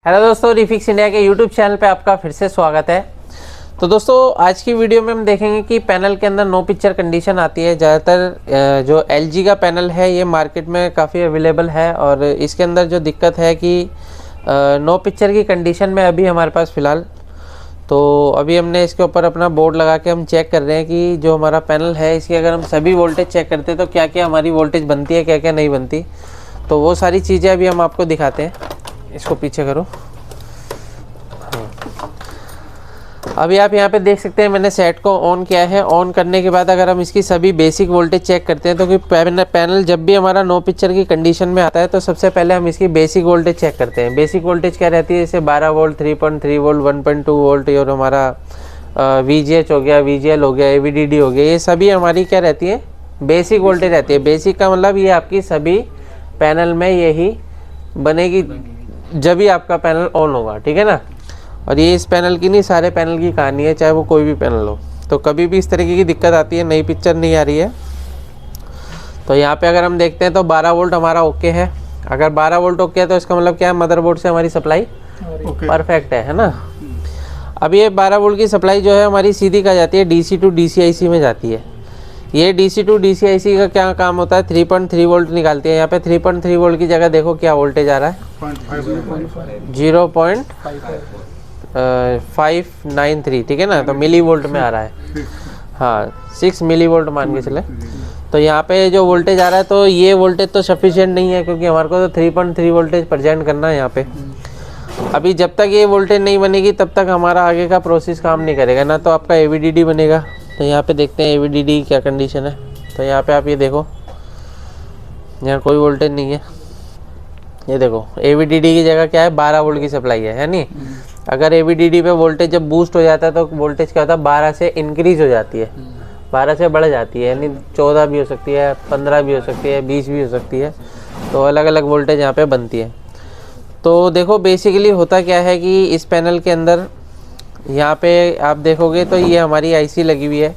Hello दोस्तों, refix India के YouTube channel पे आपका फिर से स्वागत है। तो दोस्तों आज की वीडियो में हम देखेंगे कि पैनल के अंदर नो पिक्चर कंडीशन आती है। ज़्यादातर जो LG का पैनल है ये मार्केट में काफ़ी अवेलेबल है और इसके अंदर जो दिक्कत है कि नो पिक्चर की कंडीशन में अभी हमारे पास फ़िलहाल तो अभी हमने इसके ऊपर अपना बोर्ड लगा के हम चेक कर रहे हैं कि जो हमारा पैनल है इसकी अगर हम सभी वोल्टेज चेक करते हैं तो क्या क्या हमारी वोल्टेज बनती है, क्या क्या नहीं बनती। तो वो सारी चीज़ें अभी हम आपको दिखाते हैं। इसको पीछे करो। अभी आप यहाँ पे देख सकते हैं मैंने सेट को ऑन किया है। ऑन करने के बाद अगर हम इसकी सभी बेसिक वोल्टेज चेक करते हैं तो कि पैनल जब भी हमारा नो पिक्चर की कंडीशन में आता है तो सबसे पहले हम इसकी बेसिक वोल्टेज चेक करते हैं। बेसिक वोल्टेज क्या रहती है, जैसे 12 वोल्ट, 3.3 वोल्ट, 1.2 वोल्ट और हमारा VGH हो गया, VGL हो गया, AVDD हो गया, ये सभी हमारी क्या रहती है, बेसिक वोल्टेज रहती है। बेसिक का मतलब ये आपकी सभी पैनल में यही बनेगी जब भी आपका पैनल ऑन होगा, ठीक है ना। और ये इस पैनल की नहीं, सारे पैनल की कहानी है, चाहे वो कोई भी पैनल हो। तो कभी भी इस तरीके की दिक्कत आती है, नई पिक्चर नहीं आ रही है। तो यहाँ पे अगर हम देखते हैं तो 12 वोल्ट हमारा ओके है। अगर 12 वोल्ट ओके है तो इसका मतलब क्या है, मदरबोर्ड से हमारी सप्लाई परफेक्ट है ना। अब ये 12 वोल्ट की सप्लाई जो है हमारी सीधी कहा जाती है DC टू DCIC में जाती है। ये DC टू DCIC का क्या काम होता है, 3.3 वोल्ट निकालती है। यहाँ पे 3.3 वोल्ट की जगह देखो क्या वोल्टेज आ रहा है, 0.593, ठीक है ना। तो मिली वोल्ट में आ रहा है, हाँ 6 मिली वोल्ट मान के चले। तो यहाँ पे जो वोल्टेज आ रहा है तो ये वोल्टेज तो सफिशिएंट नहीं है, क्योंकि हमारे को तो 3.3 वोल्टेज प्रेजेंट करना है यहाँ पे। अभी जब तक ये वोल्टेज नहीं बनेगी तब तक हमारा आगे का प्रोसेस काम नहीं करेगा ना। तो आपका AVDD बनेगा। तो यहाँ पे देखते हैं AVDD क्या कंडीशन है। तो यहाँ पे आप ये देखो, यहाँ कोई वोल्टेज नहीं है। ये देखो AVDD की जगह क्या है, 12 वोल्ट की सप्लाई है नहीं। अगर AVDD पे वोल्टेज जब बूस्ट हो जाता है तो वोल्टेज क्या होता है, 12 से इंक्रीज हो जाती है, 12 से बढ़ जाती है, यानी 14 भी हो सकती है, 15 भी हो सकती है, 20 भी हो सकती है। तो अलग अलग वोल्टेज यहाँ पे बनती है। तो देखो बेसिकली होता क्या है कि इस पैनल के अंदर यहाँ पे आप देखोगे तो ये हमारी IC लगी हुई है।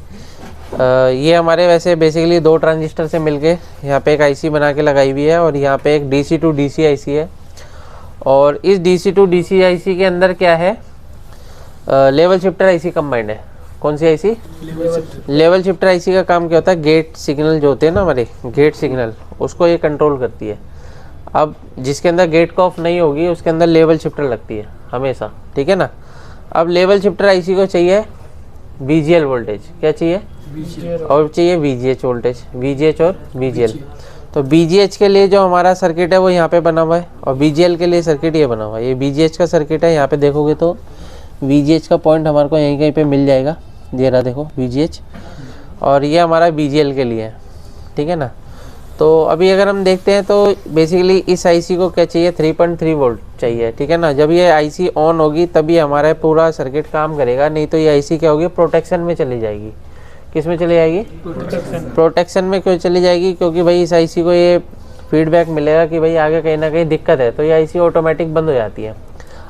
ये हमारे वैसे बेसिकली 2 ट्रांजिस्टर से मिलके यहाँ पे एक IC बना के लगाई हुई है और यहाँ पे एक DC टू DCIC है। और इस DC टू DCIC के अंदर क्या है, लेवल शिफ्टर IC कंबाइंड है। कौन सी IC? लेवल शिफ्टर IC का काम क्या होता है, गेट सिग्नल जो होते हैं ना हमारे, गेट सिग्नल, उसको ये कंट्रोल करती है। अब जिसके अंदर गेट को ऑफ नहीं होगी उसके अंदर लेवल शिफ्टर लगती है हमेशा, ठीक है ना। अब लेवल शिफ्टर IC को चाहिए VGL वोल्टेज, क्या चाहिए, और चाहिए VGH वोल्टेज, VGH और VGL। तो VGH के लिए जो हमारा सर्किट है वो यहाँ पे बना हुआ है और VGL के लिए सर्किट ये बना हुआ है। ये VGH का सर्किट है। यहाँ पे देखोगे तो VGH का पॉइंट हमारे को यहीं कहीं पे मिल जाएगा, ये रहा देखो VGH, और ये हमारा VGL के लिए है, ठीक है ना। तो अभी अगर हम देखते हैं तो बेसिकली इस IC को क्या चाहिए, 3.3 वोल्ट चाहिए, ठीक है ना। जब ये IC ऑन होगी तभी हमारा पूरा सर्किट काम करेगा, नहीं तो ये IC क्या होगी, प्रोटेक्शन में चली जाएगी। किस में चली जाएगी, प्रोटेक्शन में। क्यों चली जाएगी, क्योंकि भाई इस IC को ये फीडबैक मिलेगा कि भाई आगे कहीं ना कहीं दिक्कत है, तो ये IC ऑटोमेटिक बंद हो जाती है।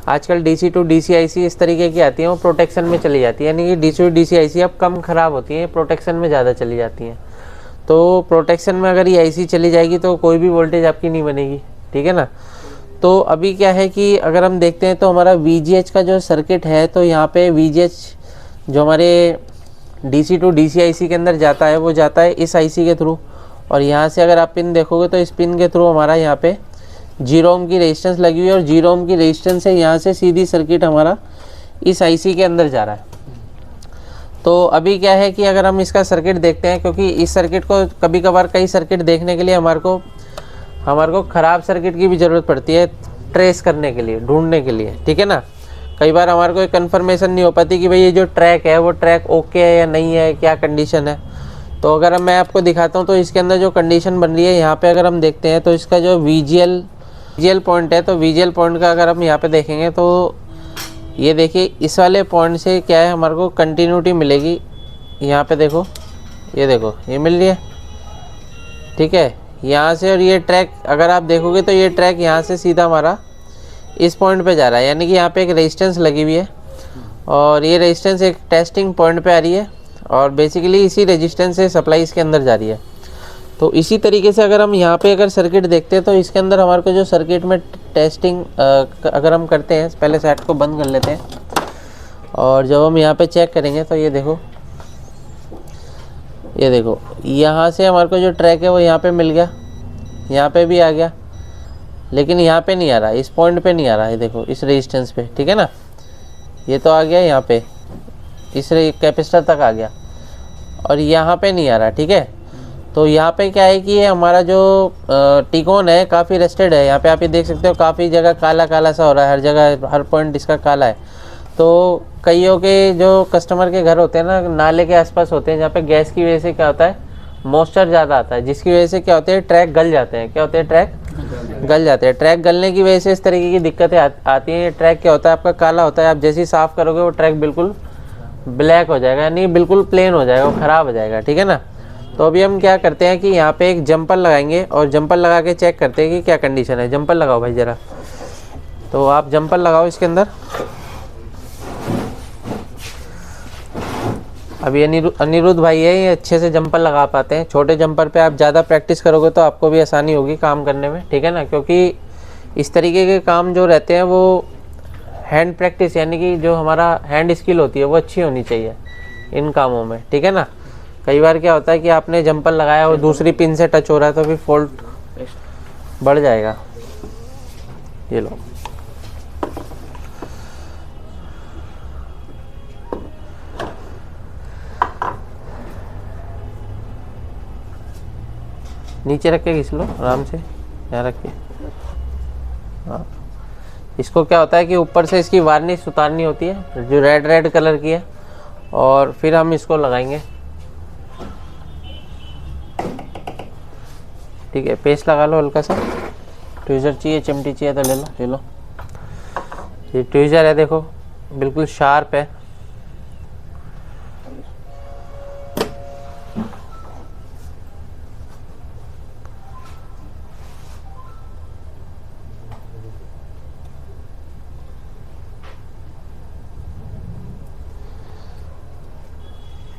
आजकल DC टू DCIC इस तरीके की आती है, वो प्रोटेक्शन में चली जाती है, यानी कि DC टू DCIC अब कम ख़राब होती है, प्रोटेक्शन में ज़्यादा चली जाती हैं। तो प्रोटेक्शन में अगर ये IC चली जाएगी तो कोई भी वोल्टेज आपकी नहीं बनेगी, ठीक है ना। तो अभी क्या है कि अगर हम देखते हैं तो हमारा VGH का जो सर्किट है, तो यहाँ पे VGH जो हमारे DC टू DCIC के अंदर जाता है वो जाता है इस IC के थ्रू। और यहाँ से अगर आप पिन देखोगे तो इस पिन के थ्रू हमारा यहाँ पे 0 ओम की रेजिस्टेंस लगी हुई है और 0 ओम की रेजिस्टेंस से यहाँ से सीधी सर्किट हमारा इस IC के अंदर जा रहा है। तो अभी क्या है कि अगर हम इसका सर्किट देखते हैं, क्योंकि इस सर्किट को कभी कभार कई सर्किट देखने के लिए हमारे को ख़राब सर्किट की भी ज़रूरत पड़ती है, ट्रेस करने के लिए, ढूंढने के लिए, ठीक है ना। कई बार हमारे को एक कन्फर्मेशन नहीं हो पाती कि भाई ये जो ट्रैक है वो ट्रैक ओके है या नहीं है, क्या कंडीशन है। तो अगर मैं आपको दिखाता हूँ तो इसके अंदर जो कंडीशन बन रही है, यहाँ पे अगर हम देखते हैं तो इसका जो VGL पॉइंट है, तो VGL पॉइंट का अगर हम यहाँ पे देखेंगे तो ये देखिए इस वाले पॉइंट से क्या है, हमारे को कंटिन्यूटी मिलेगी। यहाँ पे देखो, ये देखो ये मिल रही है, ठीक है, यहाँ से। और ये ट्रैक अगर आप देखोगे तो ये ट्रैक यहाँ से सीधा हमारा इस पॉइंट पे जा रहा है, यानी कि यहाँ पे एक रेजिस्टेंस लगी हुई है और ये रेजिस्टेंस एक टेस्टिंग पॉइंट पे आ रही है और बेसिकली इसी रेजिस्टेंस से सप्लाई इसके अंदर जा रही है। तो इसी तरीके से अगर हम यहाँ पे अगर सर्किट देखते हैं तो इसके अंदर हमारे को जो सर्किट में टेस्टिंग अगर हम करते हैं, पहले सेट को बंद कर लेते हैं और जब हम यहाँ पे चेक करेंगे तो ये देखो यहाँ से हमारे को जो ट्रैक है वो यहाँ पे मिल गया, यहाँ पे भी आ गया, लेकिन यहाँ पे नहीं आ रहा, इस पॉइंट पे नहीं आ रहा है। देखो इस रेजिस्टेंस पे, ठीक है ना, ये तो आ गया यहाँ पे, इस कैपेसिटर तक आ गया और यहाँ पे नहीं आ रहा, ठीक है। तो यहाँ पे क्या है कि ये हमारा जो टिकोन है काफ़ी रस्टेड है। यहाँ पे आप ये देख सकते हो काफ़ी जगह काला काला सा हो रहा है, हर जगह हर पॉइंट इसका काला है। तो कईयों के जो कस्टमर के घर होते हैं ना, नाले के आसपास होते हैं, जहाँ पे गैस की वजह से क्या होता है, मॉइस्चर ज़्यादा आता है, जिसकी वजह से क्या होते हैं, ट्रैक गल जाते हैं। क्या होते हैं, ट्रैक गल जाते हैं। ट्रैक गलने की वजह से इस तरीके की दिक्कतें आती हैं। ट्रैक क्या होता है, आपका काला होता है, आप जैसे ही साफ़ करोगे वो ट्रैक बिल्कुल ब्लैक हो जाएगा, यानी बिल्कुल प्लेन हो जाएगा, वो ख़राब हो जाएगा, ठीक है ना। तो अभी हम क्या करते हैं कि यहाँ पे एक जंपर लगाएंगे और जंपर लगा के चेक करते हैं कि क्या कंडीशन है। जंपर लगाओ भाई ज़रा, तो आप जंपर लगाओ इसके अंदर। अभी अनिरुद्ध भाई है, ये अच्छे से जंपर लगा पाते हैं। छोटे जंपर पे आप ज़्यादा प्रैक्टिस करोगे तो आपको भी आसानी होगी काम करने में, ठीक है ना, क्योंकि इस तरीके के काम जो रहते हैं वो हैंड प्रैक्टिस, यानी कि जो हमारा हैंड स्किल होती है वो अच्छी होनी चाहिए इन कामों में, ठीक है ना। कई बार क्या होता है कि आपने जंपर लगाया और दूसरी पिन से टच हो रहा है तो फिर फॉल्ट बढ़ जाएगा। ये लो, नीचे रख के घिस लो आराम से, यहाँ रख के। हाँ, इसको क्या होता है कि ऊपर से इसकी वार्निश उतारनी होती है जो रेड कलर की है, और फिर हम इसको लगाएंगे, ठीक है। पेस्ट लगा लो हल्का सा। ट्वीज़र चाहिए, चिमटी चाहिए तो ले लो। ये ट्वीज़र है, देखो बिल्कुल शार्प है।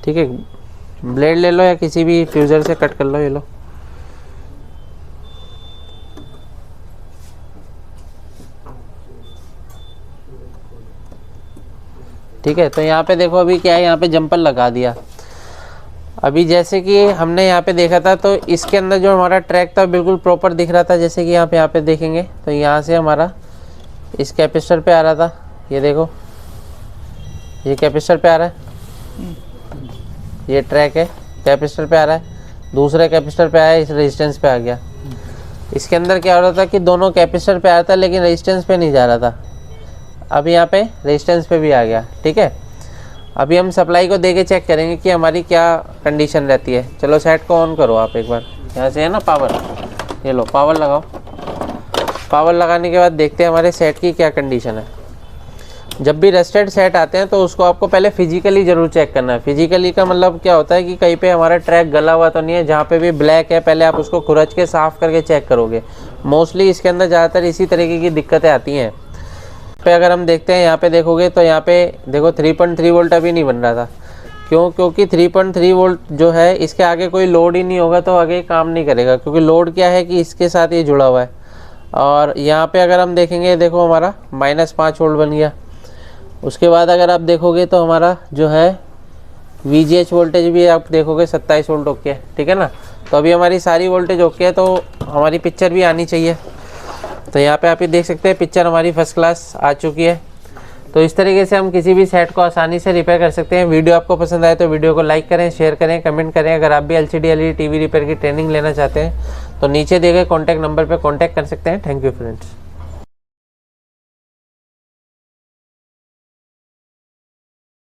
ठीक है, ब्लेड ले लो या किसी भी ट्वीज़र से कट कर लो। ये लो, ठीक है। तो यहाँ पे देखो अभी क्या है, यहाँ पे जंपर लगा दिया। अभी जैसे कि हमने यहाँ पे देखा था तो इसके अंदर जो हमारा ट्रैक था बिल्कुल प्रॉपर दिख रहा था, जैसे कि यहाँ पे देखेंगे तो यहाँ से हमारा इस कैपेसिटर पे आ रहा था। ये देखो, ये कैपेसिटर पे आ रहा है, ये ट्रैक है, कैपेसिटर पे आ रहा है, दूसरे कैपेसिटर पे आया, इस रेजिस्टेंस पे आ गया। इसके अंदर क्या हो रहा था कि दोनों कैपेसिटर पे आया था लेकिन रेजिस्टेंस पे नहीं जा रहा था। अब यहाँ पे रेजिस्टेंस पे भी आ गया, ठीक है। अभी हम सप्लाई को देके चेक करेंगे कि हमारी क्या कंडीशन रहती है। चलो सेट को ऑन करो आप एक बार, यहाँ से है ना पावर, ये लो पावर लगाओ। पावर लगाने के बाद देखते हैं हमारे सेट की क्या कंडीशन है। जब भी रस्टेड सेट आते हैं तो उसको आपको पहले फिजिकली ज़रूर चेक करना है। फिजिकली का मतलब क्या होता है कि कहीं पे हमारा ट्रैक गला हुआ तो नहीं है, जहाँ पे भी ब्लैक है पहले आप उसको खुरच के साफ़ करके चेक करोगे। मोस्टली इसके अंदर ज़्यादातर इसी तरीके की दिक्कतें आती हैं। पे अगर हम देखते हैं यहाँ पे देखोगे तो यहाँ पे देखो 3.3 वोल्ट अभी नहीं बन रहा था। क्यों? क्योंकि 3.3 वोल्ट जो है इसके आगे कोई लोड ही नहीं होगा तो आगे काम नहीं करेगा, क्योंकि लोड क्या है कि इसके साथ ये जुड़ा हुआ है। और यहाँ पे अगर हम देखेंगे देखो हमारा -5 वोल्ट बन गया। उसके बाद अगर आप देखोगे तो हमारा जो है VGH वोल्टेज भी आप देखोगे 27 वोल्ट ओके है, ठीक है ना। तो अभी हमारी सारी वोल्टेज ओके है, तो हमारी पिक्चर भी आनी चाहिए। तो यहाँ पे आप ये देख सकते हैं पिक्चर हमारी फर्स्ट क्लास आ चुकी है। तो इस तरीके से हम किसी भी सेट को आसानी से रिपेयर कर सकते हैं। वीडियो आपको पसंद आए तो वीडियो को लाइक करें, शेयर करें, कमेंट करें। अगर आप भी LCD LED TV रिपेयर की ट्रेनिंग लेना चाहते हैं तो नीचे दिए गए कॉन्टैक्ट नंबर पर कॉन्टैक्ट कर सकते हैं। Thank you friends.